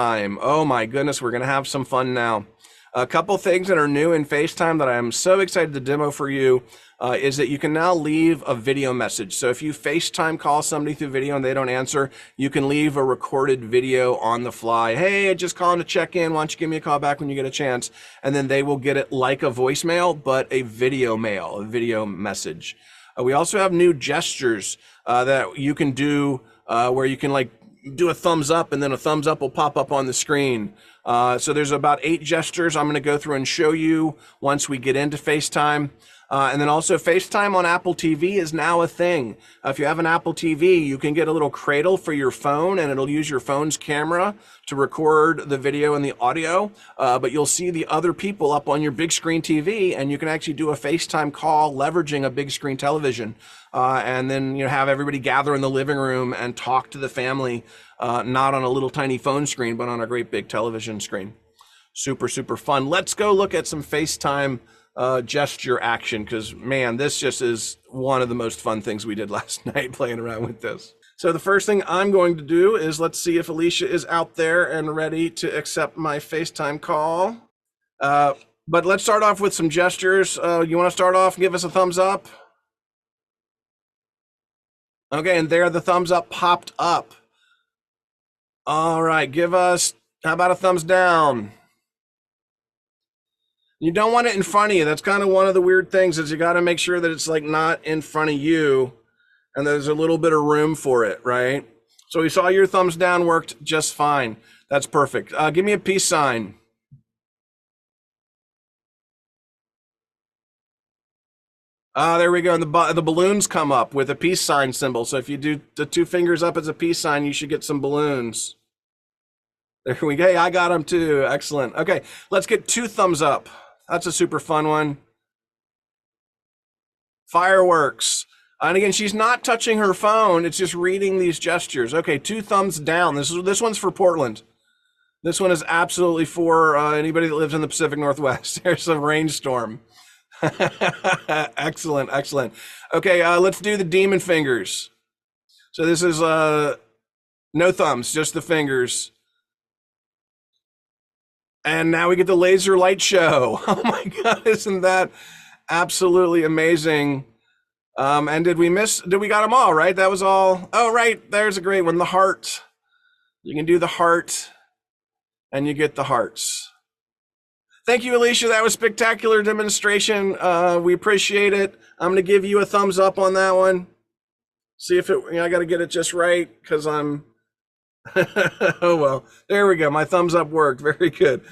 Oh my goodness, we're gonna have some fun now. A couple things that are new in FaceTime that I'm so excited to demo for you is that you can now leave a video message. So if you FaceTime call somebody through video and they don't answer, you can leave a recorded video on the fly. Hey, just calling to check in. Why don't you give me a call back when you get a chance? And then they will get it like a voicemail, but a video mail, a video message. We also have new gestures that you can do where you can like do a thumbs up and then a thumbs up will pop up on the screen. So there's about 8 gestures I'm going to go through and show you once we get into FaceTime. And then also FaceTime on Apple TV is now a thing. If you have an Apple TV, you can get a little cradle for your phone and it'll use your phone's camera to record the video and the audio. But you'll see the other people up on your big screen TV and you can actually do a FaceTime call leveraging a big screen television. And then have everybody gather in the living room and talk to the family, not on a little tiny phone screen, but on a great big television screen. Super, super fun. Let's go look at some FaceTime gesture action, because man, this just is one of the most fun things we did last night playing around with this. So the first thing I'm going to do is let's see if Alicia is out there and ready to accept my FaceTime call. But let's start off with some gestures. You want to start off and give us a thumbs up? Okay, and there the thumbs up popped up. All right, give us, how about a thumbs down? You don't want it in front of you. That's kind of one of the weird things, is you got to make sure that it's like not in front of you and there's a little bit of room for it, right? So we saw your thumbs down worked just fine. That's perfect. Give me a peace sign. There we go. And the balloons come up with a peace sign symbol. So if you do the 2 fingers up as a peace sign, you should get some balloons. There we go. Hey, I got them too. Excellent. Okay, let's get 2 thumbs up. That's a super fun one. Fireworks. And again, she's not touching her phone. It's just reading these gestures. Okay, 2 thumbs down. This one's for Portland. This one is absolutely for anybody that lives in the Pacific Northwest. There's a rainstorm. Excellent, excellent. Okay, let's do the demon fingers. So this is no thumbs, just the fingers. And now we get the laser light show. Oh my God, isn't that absolutely amazing? And did we got them all, right? That was all. Oh, right, there's a great one, the heart. You can do the heart and you get the hearts. Thank you, Alicia. That was spectacular demonstration. We appreciate it. I'm gonna give you a thumbs up on that one. See if I gotta get it just right because I'm, oh well, there we go. My thumbs up worked. Very good.